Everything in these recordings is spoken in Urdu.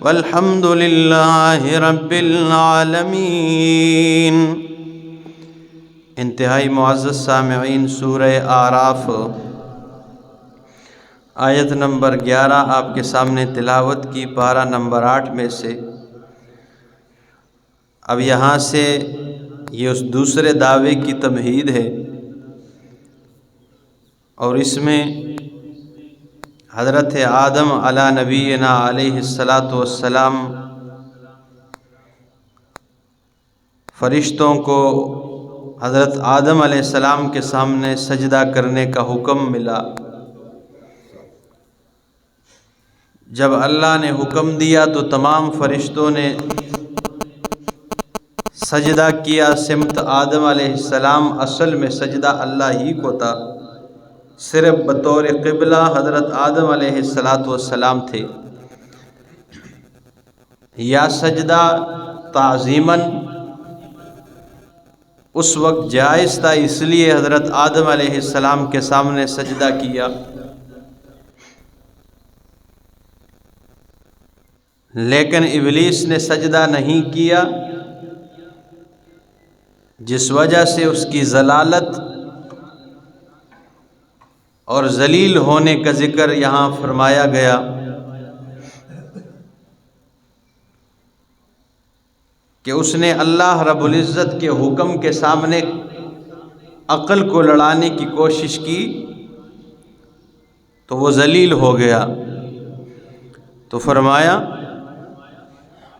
والحمد للہ رب العالمین۔ انتہائی معزز سامعین، سورہ اعراف آیت نمبر 11 آپ کے سامنے تلاوت کی، پارہ نمبر 8 میں سے۔ اب یہاں سے یہ اس دوسرے دعوے کی تمہید ہے، اور اس میں حضرت آدم علی نبینا علیہ السلام فرشتوں کو حضرت آدم علیہ السلام کے سامنے سجدہ کرنے کا حکم ملا۔ جب اللہ نے حکم دیا تو تمام فرشتوں نے سجدہ کیا سمت آدم علیہ السلام۔ اصل میں سجدہ اللہ ہی کو تھا، صرف بطور قبلہ حضرت آدم علیہ السلام تھے۔ یا سجدہ تعظیماً اس وقت جائز تھا، اس لیے حضرت آدم علیہ السلام کے سامنے سجدہ کیا، لیکن ابلیس نے سجدہ نہیں کیا، جس وجہ سے اس کی ضلالت اور ذلیل ہونے کا ذکر یہاں فرمایا گیا۔ کہ اس نے اللہ رب العزت کے حکم کے سامنے عقل کو لڑانے کی کوشش کی تو وہ ذلیل ہو گیا۔ تو فرمایا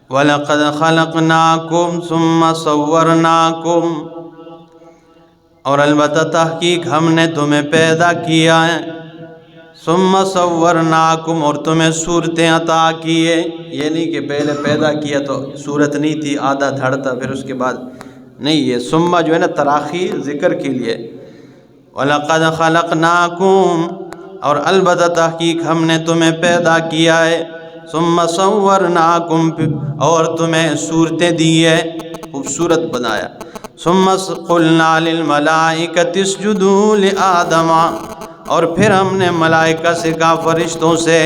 وَلَقَدْ خَلَقْنَاكُمْ ثُمَّ صَوَّرْنَاكُمْ، اور البتہ تحقیق ہم نے تمہیں پیدا کیا ہے، ثُمَّ صَوَّرْنَاكُمْ، اور تمہیں صورتیں عطا کیے۔ یہ نہیں کہ پہلے پیدا کیا تو صورت نہیں تھی، آدھا دھڑ تھا، پھر اس کے بعد نہیں، یہ ثم جو ہے نا تراخی ذکر کے لیے۔ وَلَقَدْ خَلَقْنَاكُمْ، اور البتہ تحقیق ہم نے تمہیں پیدا کیا ہے، ثُمَّ صَوَّرْنَاكُمْ، اور تمہیں صورتیں دی ہے، خوبصورت بنایا۔ ثُمَّ قُلْنَا لِلْمَلَائِكَةِ اسْجُدُوا لِآدَمَ، اور پھر ہم نے ملائکہ سے کہا، فرشتوں سے،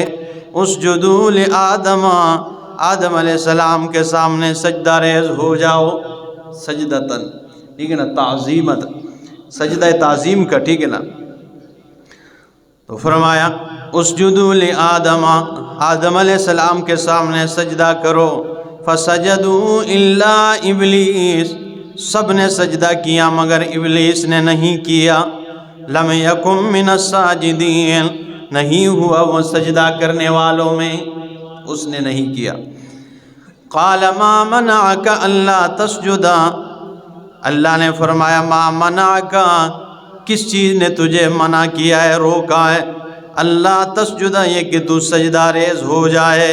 اسجدوا لآدم، آدم علیہ السلام کے سامنے سجدہ ریز ہو جاؤ، سجدتاً، ٹھیک ہے نا، تعظیمت، سجدہ تعظیم کا، ٹھیک ہے نا۔ تو فرمایا اسجدوا لآدم، آدم علیہ السلام کے سامنے سجدہ کرو۔ فسجدوا الا ابلیس، سب نے سجدہ کیا مگر ابلیس نے نہیں کیا۔ لم یکن من الساجدین، نہیں ہوا وہ سجدہ کرنے والوں میں، اس نے نہیں کیا۔ قال ما منعک الا تسجد، اللہ نے فرمایا ما منعک، کس چیز نے تجھے منع کیا ہے، روکا ہے، اللہ تسجد، یہ کہ تو سجدہ ریز ہو جائے،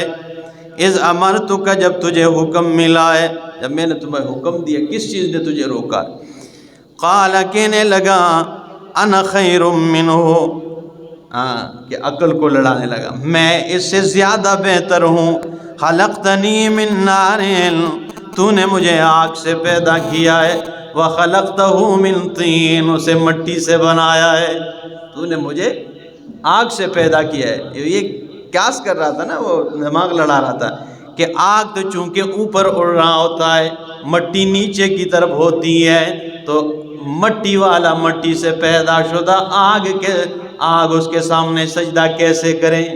اذ امرتک، جب تجھے حکم ملا ہے، جب میں نے تمہیں حکم دیا، کس چیز نے تجھے روکا؟ قال، کہنے لگا، انا خیر منہ، کہ عقل کو لڑانے لگا، میں اس سے زیادہ بہتر ہوں، خلقتنی من نار، تو نے مجھے آگ سے پیدا کیا ہے، وخلقتہ من طین، اسے مٹی سے بنایا ہے، تو نے مجھے آگ سے پیدا کیا ہے۔ یہ قیاس کر رہا تھا نا، وہ دماغ لڑا رہا تھا کہ آگ تو چونکہ اوپر اڑ رہا ہوتا ہے، مٹی نیچے کی طرف ہوتی ہے، تو مٹی والا مٹی سے پیدا شدہ آگ اس کے سامنے سجدہ کیسے کریں؟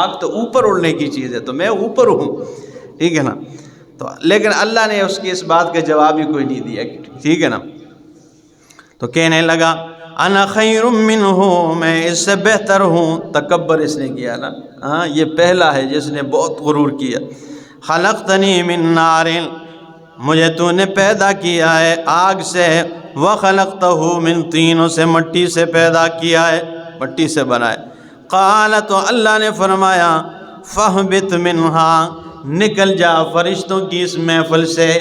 آگ تو اوپر اڑنے کی چیز ہے، تو میں اوپر ہوں، ٹھیک ہے نا۔ تو لیکن اللہ نے اس کی اس بات کا جواب ہی کوئی نہیں دیا، ٹھیک ہے نا۔ تو کہنے لگا انا خیر منہ، میں اس سے بہتر ہوں، تکبر اس نے کیا نا، یہ پہلا ہے جس نے بہت غرور کیا۔ خلقتنی من نار، مجھے تو نے پیدا کیا ہے آگ سے، وخلقتہ من طین، سے مٹی سے پیدا کیا ہے، مٹی سے بنایا۔ قال، تو اللہ نے فرمایا فاہبط منہا، نکل جا فرشتوں کی اس محفل سے۔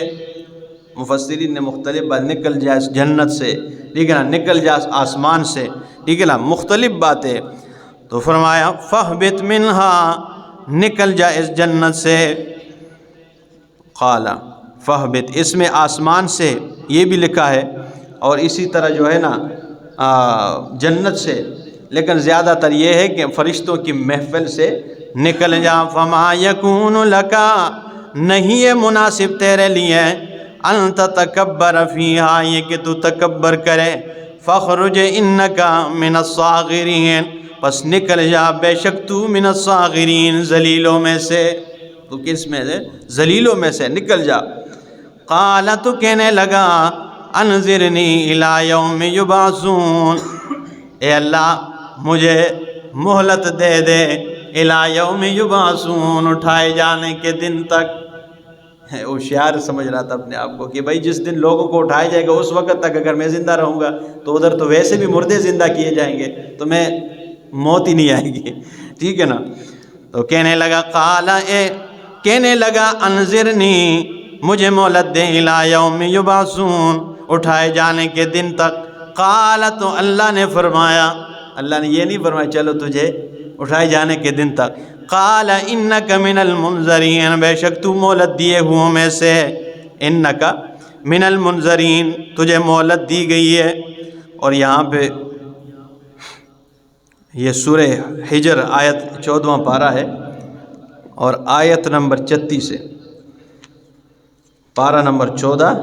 مفسرین نے مختلف بات، نکل جا اس جنت سے، ٹھیک ہے نا، نکل جا آسمان سے، ٹھیک ہے نا، مختلف باتیں۔ تو فرمایا فاہبط منہا، نکل جا اس جنت سے۔ قال فاہبط، اس میں آسمان سے یہ بھی لکھا ہے، اور اسی طرح جو ہے نا جنت سے، لیکن زیادہ تر یہ ہے کہ فرشتوں کی محفل سے نکل جا، فما یکون لکا، نہیں یہ مناسب تیرے لیے، ان تتکبر فیہا، یہ کہ تو تکبر کرے، فخرج انکا من الصاغرین، پس نکل جا بے شک تو من الصاغرین، ذلیلوں میں سے، تو کس میں سے؟ ذلیلوں میں سے نکل جا۔ قال، تو کہنے لگا، انذرنی الی یوم یبعثون، اے اللہ مجھے مہلت دے دے، الی یوم یبعثون، اٹھائے جانے کے دن تک۔ ہوشیار سمجھ رہا تھا اپنے آپ کو کہ بھائی جس دن لوگوں کو اٹھایا جائے گا اس وقت تک اگر میں زندہ رہوں گا تو ادھر تو ویسے بھی مردے زندہ کیے جائیں گے، تو میں موت ہی نہیں آئے گی، ٹھیک ہے نا۔ تو کہنے لگا، کہنے لگا انذرنی، مجھے مہلت دے، الی یوم یبعثون، اٹھائے جانے کے دن تک۔ قال، تو اللہ نے فرمایا، اللہ نے یہ نہیں فرمایا چلو تجھے اٹھائے جانے کے دن تک، قال انک من المنذرین، بے شک تو مہلت دیے ہوں میں سے، انک من المنذرین، تجھے مہلت دی گئی ہے۔ اور یہاں پہ یہ سورہ حجر آیت 14واں پارہ ہے، اور آیت نمبر 36 ہے، پارہ نمبر 14،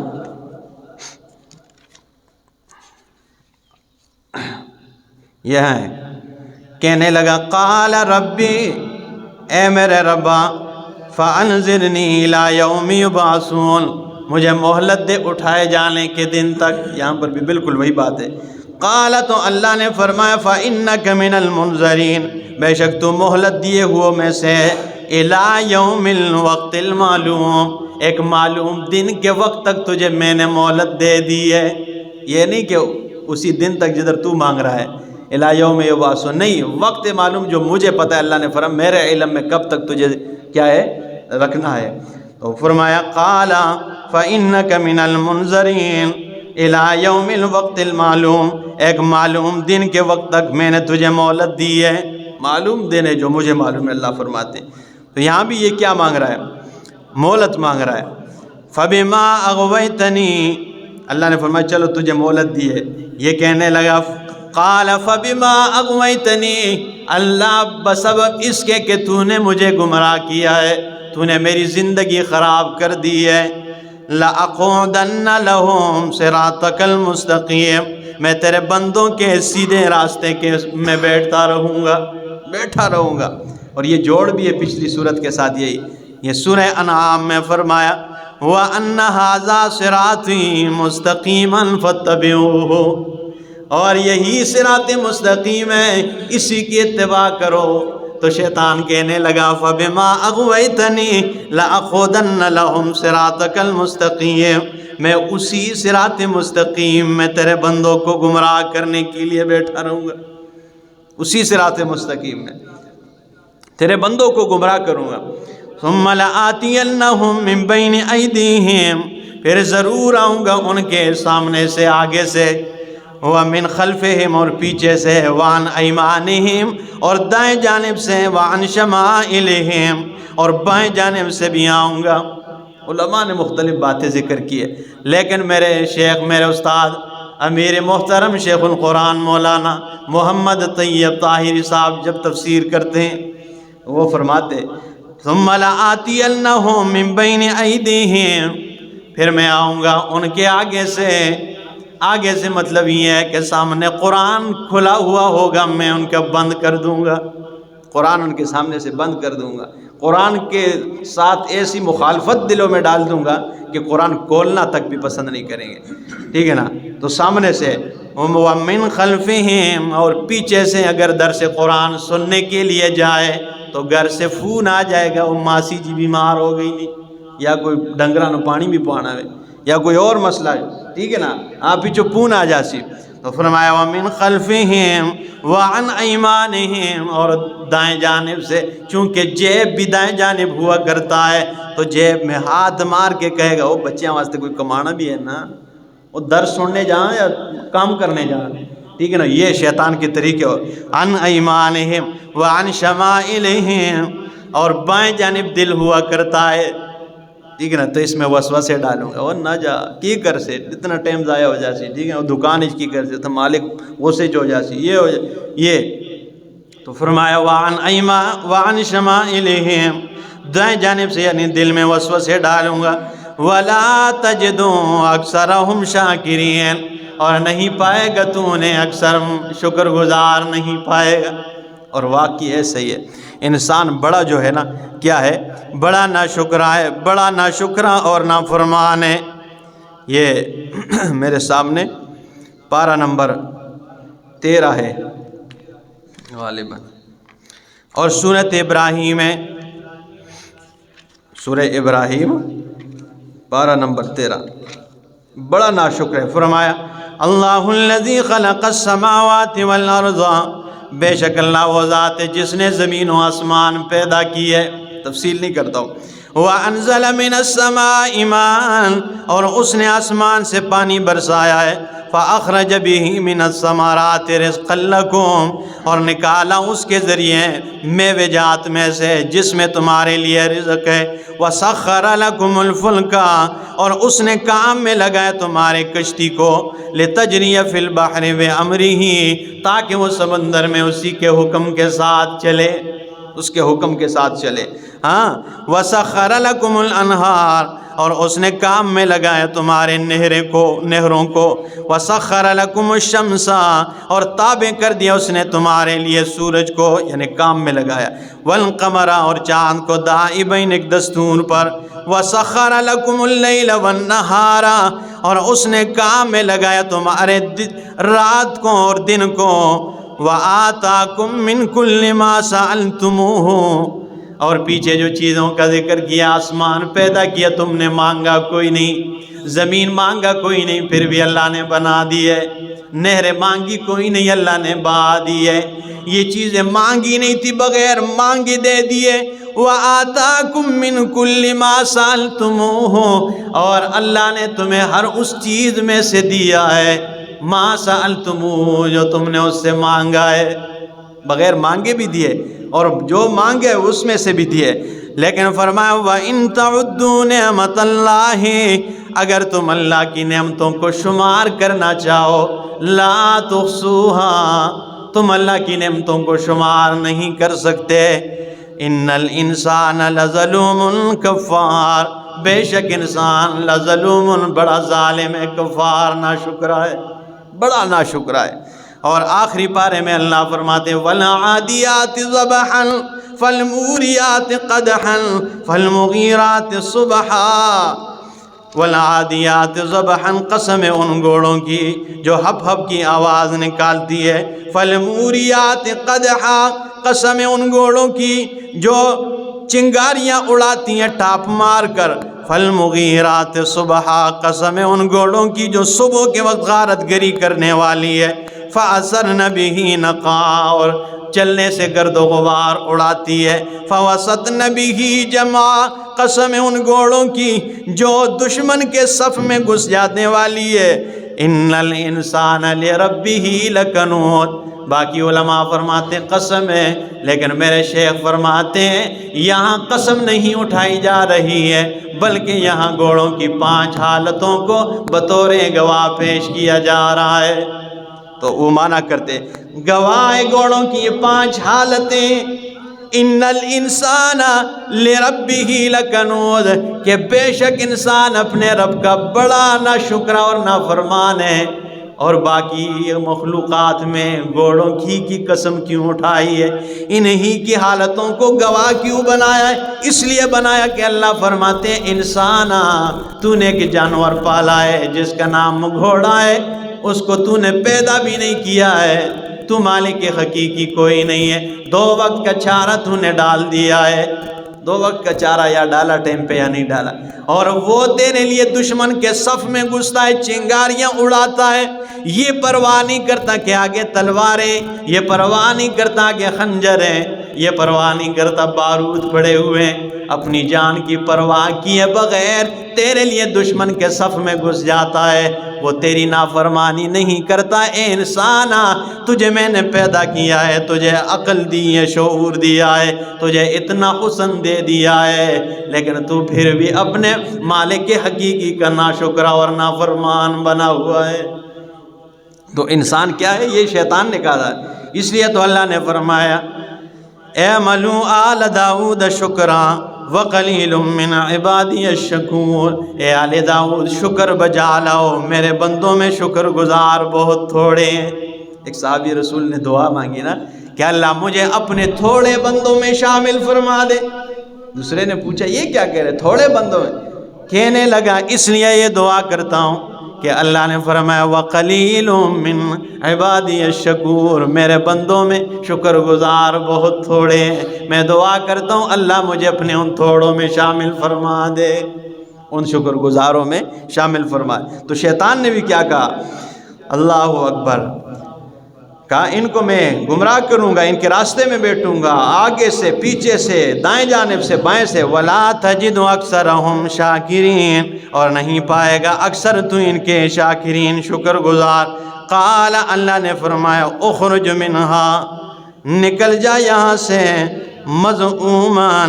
یہاں ہے۔ کہنے لگا، قال ربی، اے میرے ربا، فانذرنی الی یوم یبعثون، مجھے مہلت دے اٹھائے جانے کے دن تک۔ یہاں پر بھی بالکل وہی بات ہے۔ قال، تو اللہ نے فرمایا، فانک من المنذرین، بے شک تو مہلت دیے ہوئے میں سے، الی یوم الوقت المعلوم، ایک معلوم دن کے وقت تک تجھے میں نے مہلت دے دی ہے۔ یہ نہیں کہ اسی دن تک جدھر تو مانگ رہا ہے، الی یوم یبعثون، نہیں، وقت معلوم جو مجھے پتہ ہے، اللہ نے فرمایا میرے علم میں کب تک تجھے کیا ہے رکھنا ہے۔ تو فرمایا، قال فانک من المنذرین الی یوم الوقت المعلوم، ایک معلوم دن کے وقت تک میں نے تجھے مہلت دی ہے، معلوم دن ہے جو مجھے معلوم ہے، اللہ فرماتے ہیں۔ تو یہاں بھی یہ کیا مانگ رہا ہے؟ مہلت مانگ رہا ہے۔ فبما اغویتنی، اللہ نے فرمایا چلو تجھے مہلت دی ہے۔ یہ کہنے لگا، قال فبما اغویتنی، اللہ بسبب اس کے کہ تو نے مجھے گمراہ کیا ہے، تو نے میری زندگی خراب کر دی ہے، لَأَقْعُدَنَّ لَهُمْ صِرَاطَكَ الْمُسْتَقِيمَ، میں تیرے بندوں کے سیدھے راستے کے میں بیٹھا رہوں گا۔ اور یہ جوڑ بھی ہے پچھلی صورت کے ساتھ، یہ سورہ انعام میں فرمایا، وَأَنَّ هَذَا صِرَاطِي مُسْتَقِيمًا فَاتَّبِعُوهُ، اور یہی صراط مستقیم ہے، اسی کی اتباع کرو۔ تو شیطان کہنے لگا، فَبِمَا أَغْوَيْتَنِي لَأَقْعُدَنَّ لَهُمْ صِرَاطَكَ الْمُسْتَقِيمَ، میں اسی صراط مستقیم میں تیرے بندوں کو گمراہ کرنے کے لیے بیٹھا رہوں گا، اسی صراط مستقیم میں تیرے بندوں کو گمراہ کروں گا۔ ثُمَّ لَآتِيَنَّهُمْ مِنْ بَيْنِ أَيْدِيهِمْ، پھر ضرور آؤں گا ان کے سامنے سے، آگے سے، وَمِنْ خَلْفِهِمْ، اور پیچھے سے، وَعَنْ أَيْمَانِهِمْ، اور دائیں جانب سے، وَعَنْ شَمَائِلِهِمْ، اور بائیں جانب سے بھی آؤں گا۔ علماء نے مختلف باتیں ذکر کی ہے، لیکن میرے شیخ، میرے استاد امیر محترم شیخ القرآن مولانا محمد طیب طاہری صاحب جب تفسیر کرتے ہیں وہ فرماتے، ثُمَّ لَآتِيَنَّهُمْ مِنْ بَيْنِ أَيْدِيهِمْ، پھر میں آؤں گا ان کے آگے سے۔ آگے سے مطلب یہ ہے کہ سامنے قرآن کھلا ہوا ہوگا، میں ان کا بند کر دوں گا، قرآن ان کے سامنے سے بند کر دوں گا، قرآن کے ساتھ ایسی مخالفت دلوں میں ڈال دوں گا کہ قرآن کھولنا تک بھی پسند نہیں کریں گے، ٹھیک ہے نا۔ تو سامنے سے، وَمِنْ خَلْفِهِمْ، اور پیچھے سے اگر درس قرآن سننے کے لیے جائے تو گھر سے فون آ جائے گا، وہ ماسی جی بیمار ہو گئی نہیں، یا کوئی ڈنگرا نو پانی بھی پوانا ہے، یا کوئی اور مسئلہ ہے، ٹھیک ہے نا، آپ پیچھو پون آ جاسی۔ تو فرمایا، وَمِنْ خَلْفِهِمْ وَعَنْ أَيْمَانِهِمْ، اور دائیں جانب سے، چونکہ جیب بھی دائیں جانب ہوا کرتا ہے تو جیب میں ہاتھ مار کے کہے گا، وہ بچیاں واسطے کوئی کمانا بھی ہے نا، وہ درس سننے جائیں یا کام کرنے جائیں، ٹھیک ہے نا۔ یہ شیطان کے طریقے ہو، عن ایمانہم وعن شمائلہم، اور بائیں جانب دل ہوا کرتا ہے، ٹھیک ہے نا۔ تو اس میں وسوسے ڈالوں گا، وہ نہ جا کی کر سے اتنا ٹائم ضائع ہو جاسی، ٹھیک ہے، وہ دکان کی کر سے تو مالک غصے ہو جاسی، یہ ہو یہ۔ تو فرمایا وعن شمائلہم، دائیں جانب سے یعنی دل میں وسوسے ڈالوں گا، ولا تجدو اکثرہم شاکرین، اور نہیں پائے گا تو انہیں اکثر شکر گزار نہیں پائے گا۔ اور واقعی ایسا ہی ہے، انسان بڑا جو ہے نا کیا ہے، بڑا ناشکرا ہے، بڑا ناشکرا اور نافرمان ہے۔ یہ میرے سامنے پارہ نمبر 13 ہے غالباً، اور سورۃ ابراہیم ہے، سورہ ابراہیم پارہ نمبر 13، بڑا ناشکر ہے۔ فرمایا اللہ الذی خلق السماوات والارض، بے شک اللہ وہ ذات ہے جس نے زمین و آسمان پیدا کی ہے، تفصیل نہیں کرتا ہوں۔ وَأَنزَلَ مِنَ السَّمَاءِ مَاءً، اور اس نے آسمان سے پانی برسایا ہے، فَأَخْرَجَ بِهِ مِنَ الثَّمَرَاتِ رِزْقًا لَكُمْ، اور نکالا اس کے ذریعے میوے جات میں سے جس میں تمہارے لیے رزق ہے۔ وَسَخَّرَ لَكُمُ الْفُلْكَ، اور اس نے کام میں لگایا تمہارے کشتی کو، لِتَجْرِيَ فِي الْبَحْرِ بِأَمْرِهِ، تاکہ وہ سمندر میں اسی کے حکم کے ساتھ چلے، اس کے حکم کے ساتھ چلے۔ ہاں، وَسَخَّرَ لَكُمُ الْأَنْهَارَ، اور اس نے کام میں لگایا تمہارے نہروں کو۔ وَسَخَّرَ لَكُمُ الشَّمْسَ، اور تابع کر دیا اس نے تمہارے لیے سورج کو، یعنی کام میں لگایا۔ وَالْقَمَرَ، اور چاند کو، دائبین، ایک دستور پر۔ وَسَخَّرَ لَكُمُ اللَّيْلَ وَالنَّهَارَ، اور اس نے کام میں لگایا تمہارے رات کو اور دن کو۔ وَآتَاكُم مِّن كُلِّ مَا سَأَلْتُمُوهُ، اور پیچھے جو چیزوں کا ذکر کیا، آسمان پیدا کیا تم نے، مانگا کوئی نہیں، زمین مانگا کوئی نہیں پھر بھی اللہ نے بنا دی ہے، نہریں مانگی کوئی نہیں اللہ نے بہا دی ہے، یہ چیزیں مانگی نہیں تھی بغیر مانگے دے دیے۔ وَآتَاكُم مِّن كُلِّ مَا سَأَلْتُمُوهُ، اور اللہ نے تمہیں ہر اس چیز میں سے دیا ہے، ما سألتموه، جو تم نے اس سے مانگا ہے، بغیر مانگے بھی دیے اور جو مانگے اس میں سے بھی دیے۔ لیکن فرمایا وَإِن تَعُدُّوا نِعْمَةَ اللَّهِ، اگر تم اللہ کی نعمتوں کو شمار کرنا چاہو، لَا تُحْصُوهَا، تم اللہ کی نعمتوں کو شمار نہیں کر سکتے۔ إِنَّ الْإِنسَانَ لَظَلُومٌ كَفَّارٌ، بے شک انسان لَظَلُومٌ، بڑا ظالم ہے، کفار، ناشکرا ہے، بڑا ناشکرا ہے۔ اور آخری پارے میں اللہ فرماتے ہیں وَالْعَادِيَاتِ ضَبْحًا فَالْمُورِيَاتِ قَدْحًا فَالْمُغِيرَاتِ صُبْحًا۔ وَالْعَادِيَاتِ ضَبْحًا، قسم ہے ان گھوڑوں کی جو ہپ ہپ کی آواز نکالتی ہے۔ فَالْمُورِيَاتِ قَدْحًا، قسم ہے ان گھوڑوں کی جو چنگاریاں اڑاتی ہیں ٹاپ مار کر۔ فَالْمُغِيرَاتِ صُبْحًا، قسم ہے ان گھوڑوں کی جو صبح کے وقت غارت گری کرنے والی ہے۔ فَأَثَرْنَ بِهِ نَقْعًا، اور چلنے سے گرد و غبار اڑاتی ہے۔ فَوَسَطْنَ بِهِ جَمْعًا، قسم ہے ان گھوڑوں کی جو دشمن کے صف میں گھس جانے والی ہے۔ إِنَّ الْإِنسَانَ لِرَبِّهِ لَكَنُودٌ، باقی علماء فرماتے ہیں قسم ہے، لیکن میرے شیخ فرماتے ہیں یہاں قسم نہیں اٹھائی جا رہی ہے بلکہ یہاں گھوڑوں کی 5 حالتوں کو بطور گواہ پیش کیا جا رہا ہے۔ تو وہ معنی کرتے گواہ گھوڑوں کی یہ 5 حالتیں، ان الانسان لربہ لکنود، کہ بے شک انسان اپنے رب کا بڑا ناشکرا اور نافرمان ہے۔ اور باقی مخلوقات میں گھوڑوں کی قسم کیوں اٹھائی ہے، انہی کی حالتوں کو گواہ کیوں بنایا ہے؟ اس لیے بنایا کہ اللہ فرماتے ہیں انسانا، تو نے ایک جانور پالا ہے جس کا نام گھوڑا ہے، اس کو تو نے پیدا بھی نہیں کیا ہے، تو مالک حقیقی کوئی نہیں ہے، 2 وقت کا چارہ تو نے ڈال دیا ہے، 2 وقت کا چارہ یا ڈالا ٹائم پہ یا نہیں ڈالا، اور وہ تیرے لیے دشمن کے صف میں گھستا ہے، چنگاریاں اڑاتا ہے، یہ پرواہ نہیں کرتا کہ آگے تلواریں، یہ پرواہ نہیں کرتا کہ خنجریں، یہ پرواہ نہیں کرتا بارود پڑے ہوئے ہیں، اپنی جان کی پرواہ کیے بغیر تیرے لیے دشمن کے صف میں گھس جاتا ہے، وہ تیری نافرمانی نہیں کرتا۔ اے انسانا، تجھے میں نے پیدا کیا ہے، تجھے عقل دی ہے، شعور دیا ہے، تجھے اتنا حسن دے دیا ہے، لیکن تو پھر بھی اپنے مالک حقیقی کا ناشکرا اور نافرمان بنا ہوا ہے۔ تو انسان کیا ہے؟ یہ شیطان نے کہا تھا، اس لیے تو اللہ نے فرمایا اعملوا آل داؤد شکرا وقلیل من عبادی الشکور، اے آل داؤد شکر بجا لاؤ، میرے بندوں میں شکر گزار بہت تھوڑے ہیں۔ ایک صحابی رسول نے دعا مانگی نا کہ اللہ مجھے اپنے تھوڑے بندوں میں شامل فرما دے۔ دوسرے نے پوچھا یہ کیا کہہ رہے تھوڑے بندوں میں؟ کہنے لگا اس لیے یہ دعا کرتا ہوں کہ اللہ نے فرمایا وَقَلِيلٌ مِّنْ عِبَادِيَ الشَّكُورُ، میرے بندوں میں شکر گزار بہت تھوڑے ہیں، میں دعا کرتا ہوں اللہ مجھے اپنے ان تھوڑوں میں شامل فرما دے، ان شکر گزاروں میں شامل فرما دے۔ تو شیطان نے بھی کیا کہا؟ اللہ اکبر، کہا ان کو میں گمراہ کروں گا، ان کے راستے میں بیٹھوں گا، آگے سے پیچھے سے دائیں جانب سے بائیں سے، وَلَا تَجِدُ أَكْثَرَهُمْ شَاكِرِينَ، اور نہیں پائے گا اکثر تو ان کے شاکرین شکر گزار۔ قال، اللہ نے فرمایا اخرج منها، نکل جا یہاں سے، مذعوماً،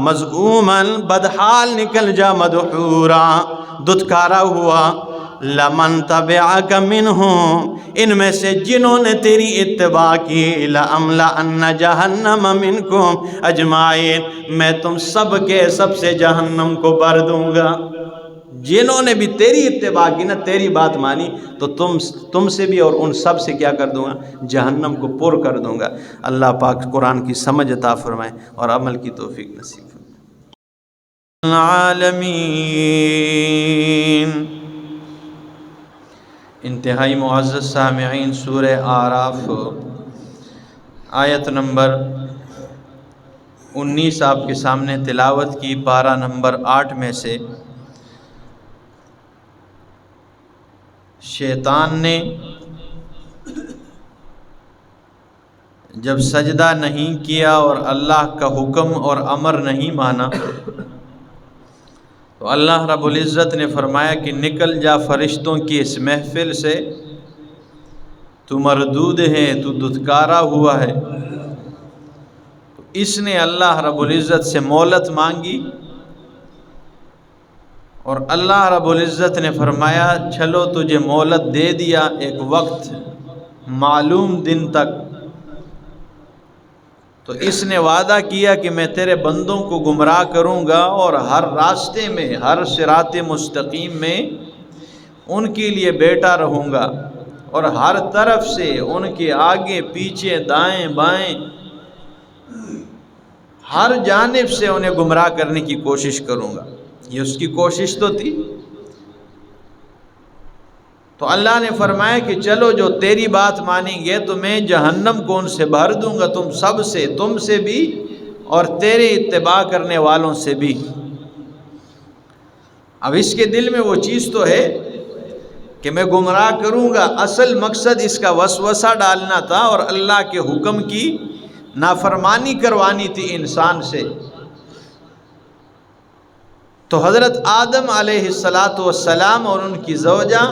مذعوماً بدحال نکل جا، مدحورا دتکارا ہوا، لمن تبعک منہم، ان میں سے جنہوں نے تیری اتباع کی، لَأَمْلَأَنَّ جَهَنَّمَ مِنْكُمْ أَجْمَعِينَ، میں تم سب کے سب سے جہنم کو بھر دوں گا۔ جنہوں نے بھی تیری اتباع کی نا، تیری بات مانی، تو تم سے بھی اور ان سب سے کیا کر دوں گا؟ جہنم کو پر کر دوں گا۔ اللہ پاک قرآن کی سمجھ عطا فرمائے اور عمل کی توفیق نصیب فرمائے۔ العالمین، انتہائی معزز سامعین، سورہ اعراف آیت نمبر 19 آپ کے سامنے تلاوت کی، پارہ نمبر 8 میں سے شیطان نے جب سجدہ نہیں کیا اور اللہ کا حکم اور امر نہیں مانا تو اللہ رب العزت نے فرمایا کہ نکل جا فرشتوں کی اس محفل سے، تو مردود ہے، تو دھتکارا ہوا ہے۔ تو اس نے اللہ رب العزت سے مہلت مانگی اور اللہ رب العزت نے فرمایا چلو تجھے مہلت دے دیا ایک وقت معلوم دن تک۔ تو اس نے وعدہ کیا کہ میں تیرے بندوں کو گمراہ کروں گا اور ہر راستے میں، ہر صراط مستقیم میں ان کے لیے بیٹا رہوں گا، اور ہر طرف سے ان کے آگے پیچھے دائیں بائیں ہر جانب سے انہیں گمراہ کرنے کی کوشش کروں گا۔ یہ اس کی کوشش تو تھی۔ تو اللہ نے فرمایا کہ چلو جو تیری بات مانیں گے تو میں جہنم کو ان سے بھر دوں گا، تم سب سے، تم سے بھی اور تیرے اتباع کرنے والوں سے بھی۔ اب اس کے دل میں وہ چیز تو ہے کہ میں گمراہ کروں گا، اصل مقصد اس کا وسوسہ ڈالنا تھا اور اللہ کے حکم کی نافرمانی کروانی تھی انسان سے۔ تو حضرت آدم علیہ السلام اور ان کی زوجہ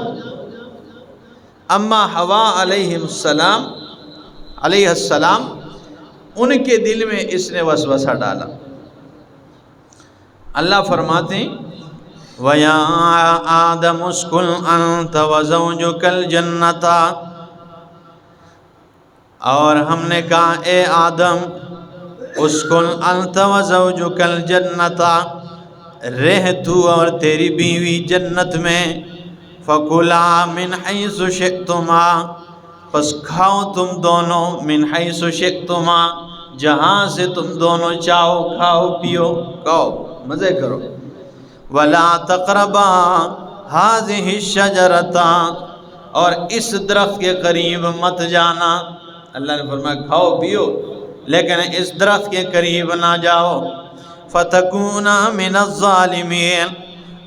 اما حوا علیہ السلام، ان کے دل میں اس نے وسوسہ ڈالا۔ اللہ فرماتے ہیں وَيَا آدَمُ اسْكُنْ أَنْتَ وَزَوْجُكَ الْجَنَّةَ، اور ہم نے کہا اے آدم اسکن انت وزوجک الجنۃ، رہ تو اور تیری بیوی جنت میں، فکلا من حیث شئتما، پس کھاؤ تم دونوں، من حیث شئتما، جہاں سے تم دونوں چاہو، کھاؤ پیو، کھاؤ مزے کرو، ولا تقربا هذه الشجرۃ، اور اس درخت کے قریب مت جانا۔ اللہ نے فرمایا کھاؤ پیو لیکن اس درخت کے قریب نہ جاؤ، فتکونا من الظالمین،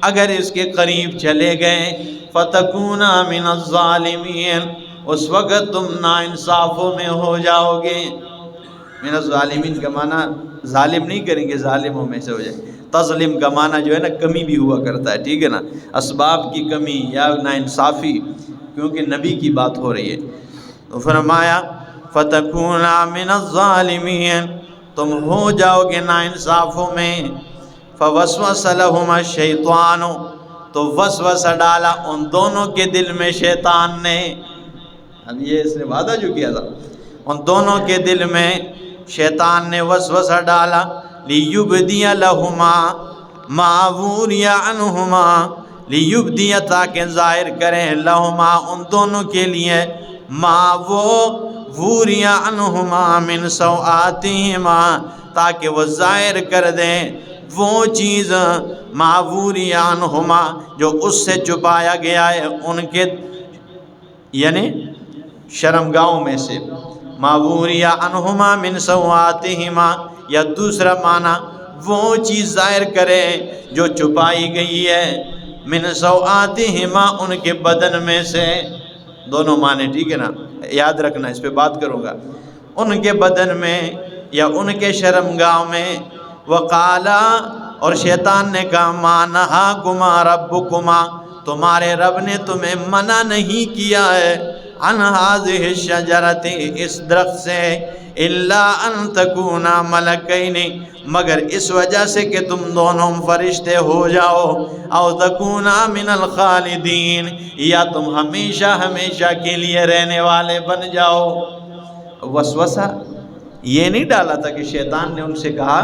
اگر اس کے قریب چلے گئے، فتکونا من الظالمین، اس وقت تم ناانصافوں میں ہو جاؤ گے۔ من الظالمین کا معنی ظالم نہیں کریں گے، ظالموں میں سے ہو جائے۔ تظلم کا معنی جو ہے نا کمی بھی ہوا کرتا ہے، ٹھیک ہے نا، اسباب کی کمی یا ناانصافی، کیونکہ نبی کی بات ہو رہی ہے۔ تو فرمایا فتکونا من الظالمین، تم ہو جاؤ گے ناانصافوں میں۔ فوسوس لہما الشیطان، تو وسوسہ ڈالا ان دونوں کے دل میں شیطان نے، اب یہ اس نے وعدہ جو کیا تھا، ان دونوں کے دل میں شیطان نے وسوسہ ڈالا لیبدی لہما ما وری عنہما، لیبدی تاکہ ظاہر کریں لہما ان دونوں کے لیے ما وہ وری عنہما من سوآتہما تاکہ وہ ظاہر کر دیں وہ چیز ما وری عنہما جو اس سے چھپایا گیا ہے ان کے یعنی شرمگاہوں میں سے، ما وری عنہما من سوآتہما، یا دوسرا معنی وہ چیز ظاہر کرے جو چھپائی گئی ہے من سوآتہما ان کے بدن میں سے، دونوں معنی ٹھیک ہے نا، یاد رکھنا اس پہ بات کروں گا، ان کے بدن میں یا ان کے شرمگاہ میں۔ وقالا اور شیطان نے کہا ما نہاکما ربکما تمہارے رب نے تمہیں منع نہیں کیا ہے عن ہذہ الشجرۃ اس درخت سے الا ان تکونا ملکین مگر اس وجہ سے کہ تم دونوں فرشتے ہو جاؤ، او تکونا من الخالدین یا تم ہمیشہ ہمیشہ کے لیے رہنے والے بن جاؤ۔ وسوسہ یہ نہیں ڈالا تھا کہ شیطان نے ان سے کہا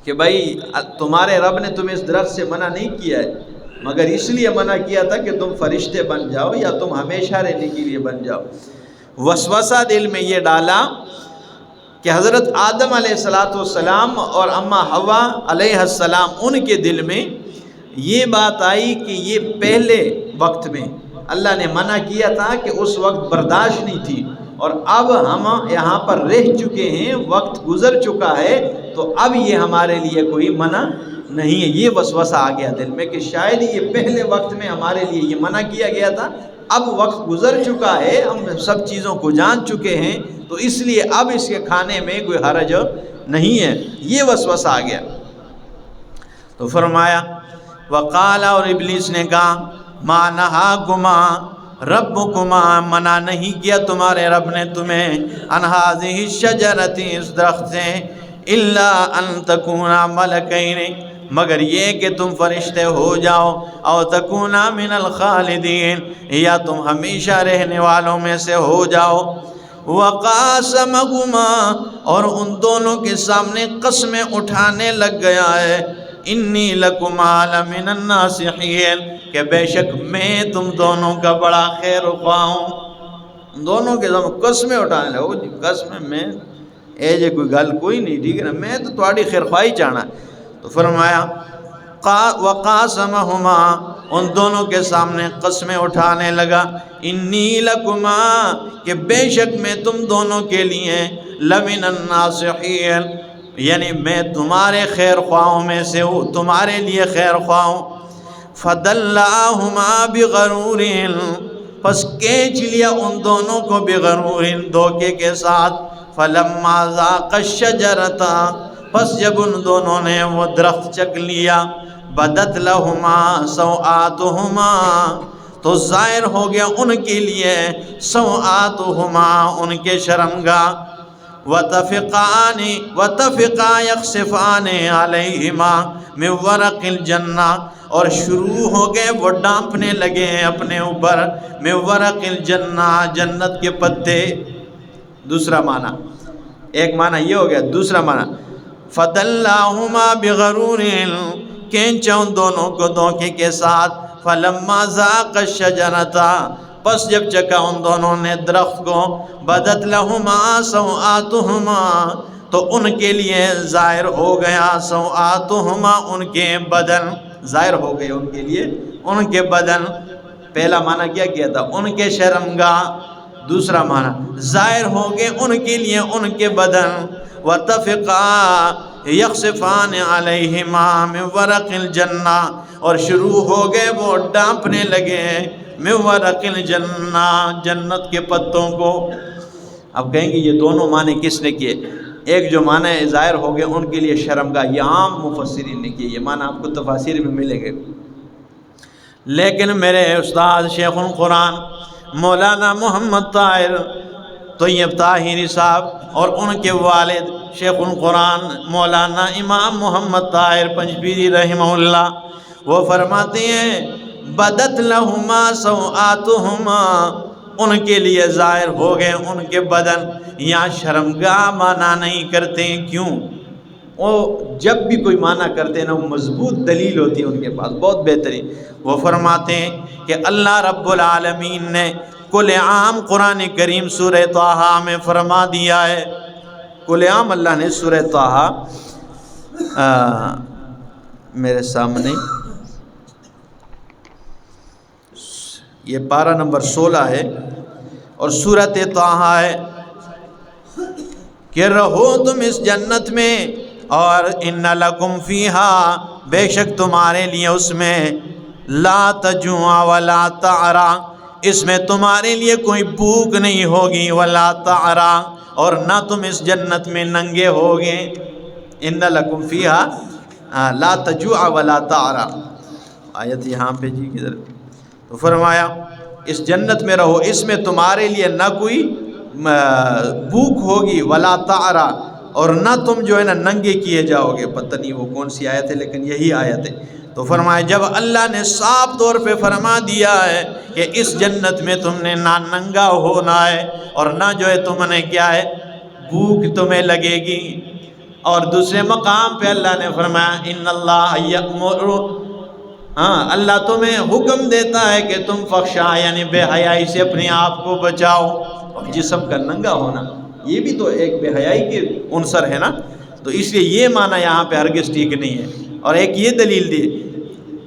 کہ بھائی تمہارے رب نے تمہیں اس درخت سے منع نہیں کیا ہے، مگر اس لیے منع کیا تھا کہ تم فرشتے بن جاؤ یا تم ہمیشہ رہنے کے لیے بن جاؤ۔ وسوسہ دل میں یہ ڈالا کہ حضرت آدم علیہ السلام اور اماں حوا علیہ السلام ان کے دل میں یہ بات آئی کہ یہ پہلے وقت میں اللہ نے منع کیا تھا کہ اس وقت برداشت نہیں تھی، اور اب ہم یہاں پر رہ چکے ہیں، وقت گزر چکا ہے، تو اب یہ ہمارے لیے کوئی منع نہیں ہے۔ یہ وسوسہ آ گیا دل میں کہ شاید یہ پہلے وقت میں ہمارے لیے یہ منع کیا گیا تھا، اب وقت گزر چکا ہے، ہم سب چیزوں کو جان چکے ہیں، تو اس لیے اب اس کے کھانے میں کوئی حرج نہیں ہے۔ یہ وسوسہ آ گیا تو فرمایا وقال اور ابلیس نے کہا ما نہاکما ربکما منع نہیں کیا تمہارے رب نے تمہیں عن ہذہ الشجرۃ اس درخت سے الا ان تکونا ملکین مگر یہ کہ تم فرشتے ہو جاؤ، او تکونا من الخالدین یا تم ہمیشہ رہنے والوں میں سے ہو جاؤ۔ وقاسمہما اور ان دونوں کے سامنے قسمیں اٹھانے لگ گیا ہے، انی لکما لمن الناصحین کہ بے شک میں تم دونوں کا بڑا خیر خواہ ہوں۔ دونوں کے سامنے قسمیں اٹھانے لگو، جی قسمیں میں اے جے کوئی گل کوئی نہیں، ٹھیک ہے نا، میں تو تھوڑی خیر خواہی چاہنا۔ تو فرمایا وقاسمہما ان دونوں کے سامنے قسمیں اٹھانے لگا، انی لکما کہ بے شک میں تم دونوں کے لیے لمن الناصحین یعنی میں تمہارے خیر خواہوں میں سے ہوں، تمہارے لیے خیر خواہ ہوں۔ فدلاہما بغرور پس کھینچ لیا ان دونوں کو بغرور دھوکے کے ساتھ، فلما ذاق الشجرۃ پس جب ان دونوں نے وہ درخت چکھ لیا، بدت لہما سوآتہما تو ظاہر ہو گیا ان کے لیے سوآتہما ان کے شرمگاہ، وطفقا یخصفان علیہما من ورق الجنہ اور شروع ہو گئے وہ ڈانپنے لگے ہیں اپنے اوپر من ورق الجنہ جنت کے پتے۔ دوسرا معنی، ایک معنی یہ ہو گیا، دوسرا معنی فدلاہما بغرور کھینچا ان دونوں کو دھوکے کے ساتھ، فلما ذاق الشجرۃ پس جب چکا ان دونوں نے درخت کو، بدت لہما سوآتہما تو ان کے لیے ظاہر ہو گیا سوآتہما ان کے بدن، ظاہر ہو گئے ان کے لیے ان کے بدن۔ پہلا معنی کیا کیا تھا؟ ان کے شرمگاہ، دوسرا معنی ظاہر ہو گئے ان کے لیے ان کے بدن۔ وَاتَّفِقَا یخصفان علیہما من ورق الجنہ اور شروع ہو گئے وہ ڈانپنے لگے من ورق الجنہ جنت کے پتوں کو۔ اب کہیں گے یہ دونوں معنی کس نے کیے؟ ایک جو معنی ظاہر ہو گئے ان کے لیے شرمگاہ، یہ عام مفسرین نے کیے، یہ معنی آپ کو تفاسیر میں ملے گے، لیکن میرے استاد شیخ القرآن مولانا محمد طاہر طیب طاہری صاحب اور ان کے والد شیخ القرآن مولانا امام محمد طاہر پنجپیری رحمہ اللہ وہ فرماتے ہیں بدت لہما سوآتہما ان کے لیے ظاہر ہو گئے ان کے بدن. یہاں شرمگاہ مانا نہیں کرتے ہیں. کیوں؟ وہ جب بھی کوئی مانا کرتے ہیں نا وہ مضبوط دلیل ہوتی ہے ان کے پاس، بہت بہترین. وہ فرماتے ہیں کہ اللہ رب العالمین نے کل عام قرآن کریم سورہ طٰہٰ میں فرما دیا ہے. کل عام اللہ نے سورہ طٰہٰ میرے سامنے یہ پارہ نمبر 16 ہے اور سورۃ طٰہٰ ہے کہ رہو تم اس جنت میں اور ان لکم فیہا، بے شک تمہارے لیے اس میں لا تجوع ولا تعرا، اس میں تمہارے لیے کوئی بھوک نہیں ہوگی، ولا تعرا، اور نہ تم اس جنت میں ننگے ہوگے. ان لکم فیہا لا تجوع ولا تعرا. آیت یہاں پہ جی کدھر؟ تو فرمایا اس جنت میں رہو، اس میں تمہارے لیے نہ کوئی بھوک ہوگی، ولا تعرا، اور نہ تم جو ہے نا ننگے کیے جاؤ گے. پتہ نہیں وہ کون سی آیت ہے لیکن یہی آیت ہے. تو فرمایا جب اللہ نے صاف طور پہ فرما دیا ہے کہ اس جنت میں تم نے نہ ننگا ہونا ہے اور نہ جو ہے تم نے کیا ہے بھوک تمہیں لگے گی. اور دوسرے مقام پہ اللہ نے فرمایا ان اللہ یأمر، اللہ تمہیں حکم دیتا ہے کہ تم فحشاء یعنی بے حیائی سے اپنے آپ کو بچاؤ. اور جسم کا ننگا ہونا یہ بھی تو ایک بے حیائی کے عنصر ہے نا، تو اس لیے یہ معنی یہاں پہ ہرگز ٹھیک نہیں ہے. اور ایک یہ دلیل دی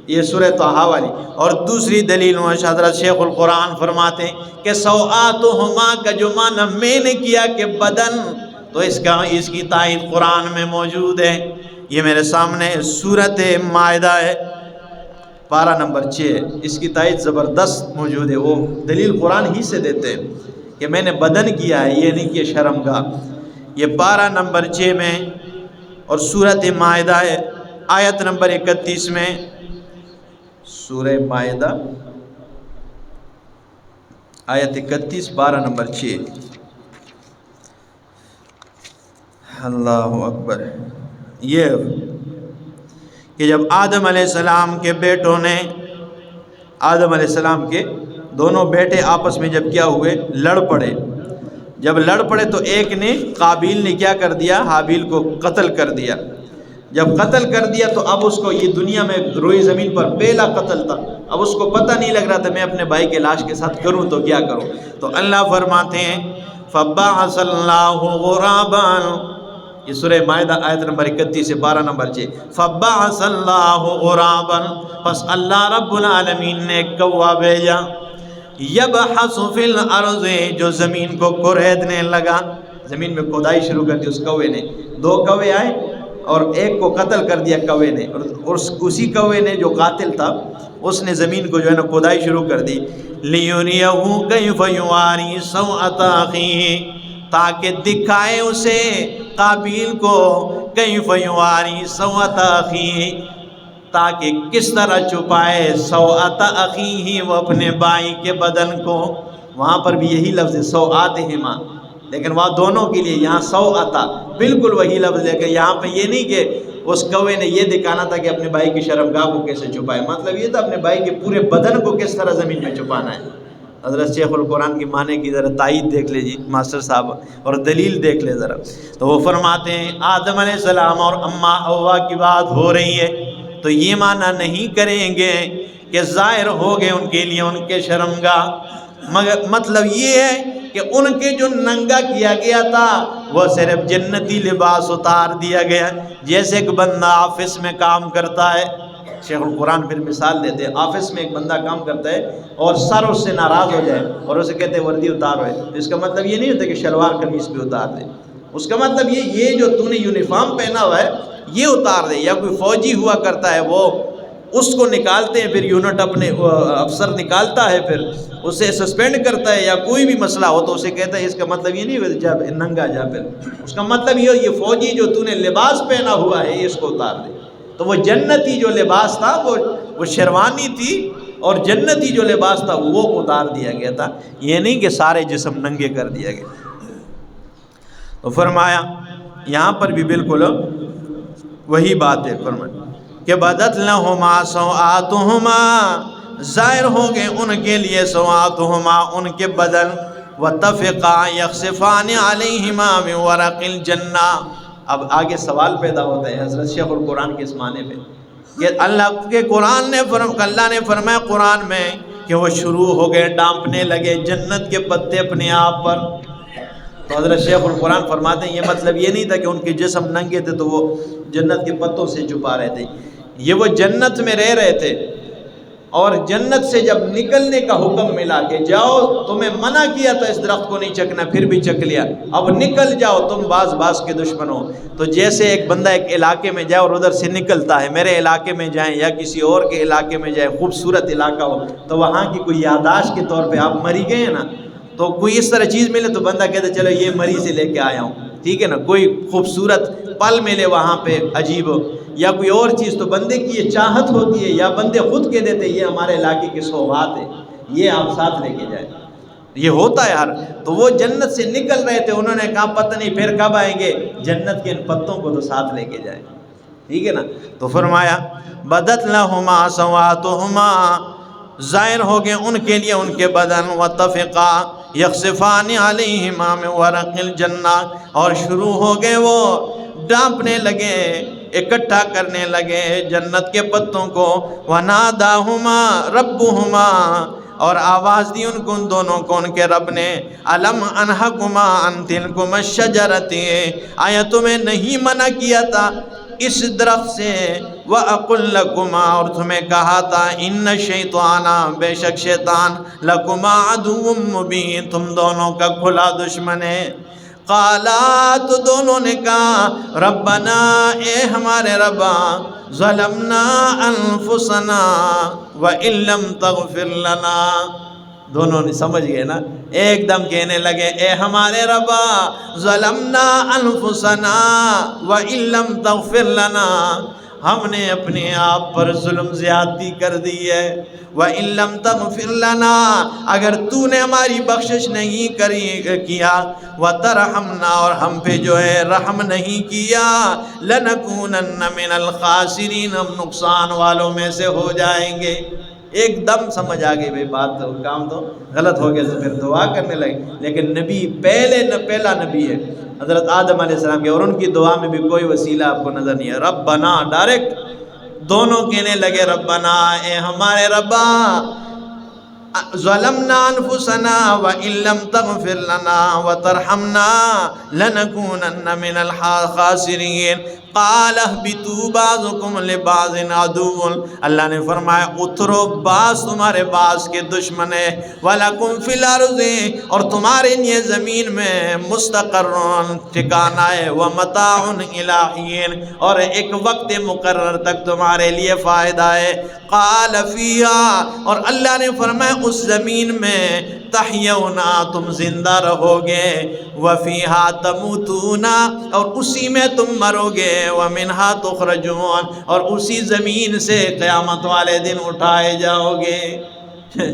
یہ سورہ طٰہٰ والی. اور دوسری دلیل حضرت شیخ القرآن فرماتے ہیں کہ سوآتہما کا جو معنی میں نے کیا کہ بدن، تو اس کی تائید قرآن میں موجود ہے. یہ میرے سامنے سورۃ مائدہ ہے پارہ نمبر 6، اس کی تائید زبردست موجود ہے. وہ دلیل قرآن ہی سے دیتے ہیں کہ میں نے بدن کیا ہے، یہ نہیں کہ شرمگاہ. یہ پارہ نمبر 6 میں اور سورۃ مائدہ ہے آیت نمبر 31 میں. سورہ مائدہ آیت 31 پارہ نمبر 6. اللہ اکبر. یہ کہ جب آدم علیہ السلام کے بیٹوں نے، آدم علیہ السلام کے دونوں بیٹے آپس میں جب کیا ہوئے لڑ پڑے، جب لڑ پڑے تو ایک نے قابیل نے کیا کر دیا، حابیل کو قتل کر دیا. جب قتل کر دیا تو اب اس کو یہ دنیا میں روئی زمین پر پہلا قتل تھا، اب اس کو پتہ نہیں لگ رہا تھا میں اپنے بھائی کے لاش کے ساتھ کروں تو کیا کروں. تو اللہ فرماتے ہیں فَبَعَثَ اللَّهُ غُرَابًا، یہ سورہ مائدہ آیت نمبر 31 سے پارہ نمبر 6. فَبَعَثَ اللَّهُ غُرَابًا، پس اللہ رب العالمین نے ایک کوا بھیجا، یبحث فی الارض، جو زمین کو کریدنے لگا، زمین میں کھدائی شروع کر دی. اس کوے نے 2 کوے آئے اور ایک کو قتل کر دیا کوے نے، اور اسی کوے نے جو قاتل تھا اس نے زمین کو جو ہے نا کھدائی شروع کر دی. لِيُرِيَهُ كَيْفَ يُوَارِي سَوْءَةَ أَخِيهِ، تاکہ دکھائے اسے قابیل کو كَيْفَ يُوَارِي سَوْءَةَ أَخِيهِ، تاکہ کس طرح چھپائے سوءۃ اخیہ، وہ اپنے بھائی کے بدن کو. وہاں پر بھی یہی لفظ ہے سوآتہما، لیکن وہاں دونوں کے لیے یہاں سوءۃ بالکل وہی لفظ ہے. کہ یہاں پہ یہ نہیں کہ اس کوے نے یہ دکھانا تھا کہ اپنے بھائی کی شرمگاہ کو کیسے چھپائے، مطلب یہ تھا اپنے بھائی کے پورے بدن کو کس طرح زمین میں چھپانا ہے. حضرت شیخ القرآن کی معنی کی ذرا تائید دیکھ لے جی ماسٹر صاحب، اور دلیل دیکھ لے ذرا. تو وہ فرماتے ہیں آدم علیہ السلام اور اماں حوا کی بات ہو رہی ہے تو یہ معنی نہیں کریں گے کہ ظاہر ہو گئے ان کے لیے ان کے شرمگاہ، مگر مطلب یہ ہے کہ ان کے جو ننگا کیا گیا تھا وہ صرف جنتی لباس اتار دیا گیا. جیسے ایک بندہ آفس میں کام کرتا ہے، شیخ القرآن پھر مثال دیتے ہیں، آفس میں ایک بندہ کام کرتا ہے اور سر اس سے ناراض ہو جائے اور اسے کہتے ہیں وردی اتارو ہے، تو اس کا مطلب یہ نہیں ہوتا کہ شلوار قمیص بھی اتار دے. اس کا مطلب یہ جو تو نے یونیفارم پہنا ہوا ہے یہ اتار دے. یا کوئی فوجی ہوا کرتا ہے وہ اس کو نکالتے ہیں، پھر یونٹ اپنے افسر نکالتا ہے، پھر اسے سسپینڈ کرتا ہے، یا کوئی بھی مسئلہ ہو تو اسے کہتا ہے. اس کا مطلب یہ نہیں جا ننگا جا، پھر اس کا مطلب یہ فوجی جو تو نے لباس پہنا ہوا ہے اس کو اتار دے. تو وہ جنتی جو لباس تھا وہ شیروانی تھی، اور جنتی جو لباس تھا وہ اتار دیا گیا تھا، یہ نہیں کہ سارے جسم ننگے کر دیا گیا. تو فرمایا یہاں پر بھی بالکل وہی بات ہے، فرمایا کہ بدت لہما سوآتہما ظاہر ہو گئے ان کے لیے سواتہما ان کے بدن، وَتَفِقَا يَخْصِفَانِ عَلَيْهِمَا مِنْ وَرَقِ الْجَنَّةِ۔ اب آگے سوال پیدا ہوتا ہے حضرت شیخ القرآن کے اس معنی پہ کہ اللہ کے اللہ نے فرمایا قرآن میں کہ وہ شروع ہو گئے ڈانپنے لگے جنت کے پتے اپنے آپ پر۔ تو حضرت شیخ القرآن فرماتے ہیں یہ مطلب یہ نہیں تھا کہ ان کے جسم ننگے تھے تو وہ جنت کے پتوں سے چھپا رہے تھے، یہ وہ جنت میں رہ رہے تھے، اور جنت سے جب نکلنے کا حکم ملا کہ جاؤ، تمہیں منع کیا تھا اس درخت کو نہیں چکنا، پھر بھی چک لیا، اب نکل جاؤ، تم باز کے دشمن ہو۔ تو جیسے ایک بندہ ایک علاقے میں جائے اور ادھر سے نکلتا ہے، میرے علاقے میں جائیں یا کسی اور کے علاقے میں جائیں، خوبصورت علاقہ ہو تو وہاں کی کوئی یاداشت کے طور پہ آپ مری گئے ہیں نا، تو کوئی اس طرح چیز ملے تو بندہ کہتا ہے چلو یہ مری سے لے کے آیا ہوں، ٹھیک ہے نا، کوئی خوبصورت پل ملے وہاں پہ عجیب یا کوئی اور چیز تو بندے کی یہ چاہت ہوتی ہے، یا بندے خود کہہ دیتے یہ ہمارے علاقے کی سوغات ہے، یہ آپ ساتھ لے کے جائیں، یہ ہوتا ہے یار۔ تو وہ جنت سے نکل رہے تھے، انہوں نے کہا پتہ نہیں پھر کب آئیں گے، جنت کے ان پتوں کو تو ساتھ لے کے جائیں، ٹھیک ہے نا۔ تو فرمایا بدت لہما سواتہما، ظاہر ہو گئے ان کے لیے ان کے بدن، وَتَفِقَا یخصفان علیہما من ورق الجنہ، اور شروع ہو گئے وہ ڈانپنے لگے، اکٹھا کرنے لگے جنت کے پتوں کو، وَنَادَاهُمَا رَبُّهُمَا، اور آواز دی ان کو ان دونوں کو ان کے رب نے، أَلَمْ أَنْهَكُمَا عَنْ تِلْكُمَا الشَّجَرَةِ، آیا تمہیں نہیں منع کیا تھا اس درخت سے، وَأَقُلْ لَكُمَا، اور تمہیں کہا تھا، إِنَّ الشَّيْطَانَ، بے شک شیطان، لَكُمَا عَدُوٌّ مُّبِينٌ، تم دونوں کا کھلا دشمن ہے۔ قالا، تو دونوں نے کہا، ربنا، اے ہمارے ربا، ظلمنا انفسنا وَإِن لَّمْ تَغْفِرْ لَنَا، دونوں نے سمجھ گئے نا، ایک دم کہنے لگے اے ہمارے ربا، ظلمنا انفسنا وَإِن لَّمْ تَغْفِرْ لَنَا، ہم نے اپنے آپ پر ظلم زیادتی کر دی ہے، وَإِن لَّمْ تَغْفِرْ لَنَا، اگر تو نے ہماری بخشش نہیں کیا، وَتَرْحَمْنَا، اور ہم پہ جو ہے رحم نہیں کیا، لَنَكُونَنَّ مِنَ الْخَاسِرِينَ، ہم نقصان والوں میں سے ہو جائیں گے۔ ایک دم سمجھ آ گئی بھئی بات تو، کام تو غلط ہو گیا، تو پھر دعا کرنے لگے۔ لیکن نبی پہلا نبی ہے حضرت آدم علیہ السلام کے، اور ان کی دعا میں بھی کوئی وسیلہ آپ کو نظر نہیں ہے، ربنا ڈائریکٹ دونوں کہنے لگے، ربنا، اے ہمارے ربا، ظلمنا انفسنا وَإِن لَّمْ تَغْفِرْ لَنَا وَتَرْحَمْنَا لَنَكُونَنَّ مِنَ الْخَاسِرِينَ۔ قَالَ اهْبِطُوا بَعْضُكُمْ لِبَعْضٍ عَدُوٌّ، اللہ نے فرمایا اترو، بعض تمہارے بعض کے دشمن ہے، وَلَكُمْ فِي الْأَرْضِ، اور تمہارے لیے زمین میں مستقرٌ، ٹھکانہ ہے، وَمَتَاعٌ إِلَىٰ حِينٍ، اور ایک وقت مقرر تک تمہارے لیے فائدہ ہے۔ قَالَ فِيهَا، اور اللہ نے فرمایا اس زمین میں، تحیونا، تم زندہ رہو گے، وَفِيهَا تَمُوتُونَ، اور اسی میں تم مرو گے، وَمِنْهَا تُخْرَجُونَ، اور اسی زمین سے قیامت والے دن اٹھائے جاؤ گے۔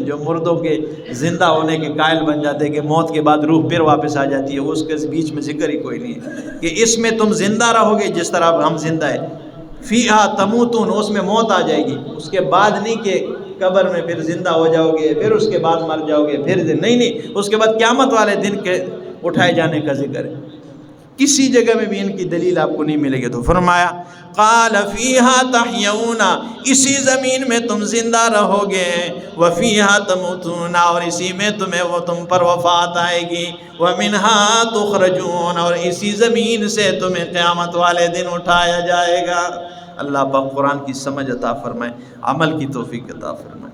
جو مردوں کے زندہ ہونے کے قائل بن جاتے ہیں کہ موت کے بعد روح پھر واپس آ جاتی ہے، اس کے بیچ میں ذکر ہی کوئی نہیں ہے کہ اس میں تم زندہ رہو گے جس طرح ہم زندہ ہیں۔ فِيهَا تَمُوتُونَ، اس میں موت آ جائے گی، اس کے بعد نہیں کہ قبر میں پھر زندہ ہو جاؤ گے، پھر اس کے بعد مر جاؤ گے، پھر نہیں، اس کے بعد قیامت والے دن کے اٹھائے جانے کا ذکر ہے۔ کسی جگہ میں بھی ان کی دلیل آپ کو نہیں ملے گی۔ تو فرمایا قال فِيهَا تَحْيَوْنَ، اسی زمین میں تم زندہ رہو گے، وَفِيهَا تَمُوتُونَ، اور اسی میں تم پر وفات آئے گی، وَمِنْهَا تُخْرَجُونَ، اور اسی زمین سے تمہیں قیامت والے دن اٹھایا جائے گا۔ اللہ پاک قرآن کی سمجھ عطا فرمائے، عمل کی توفیق عطا فرمائے۔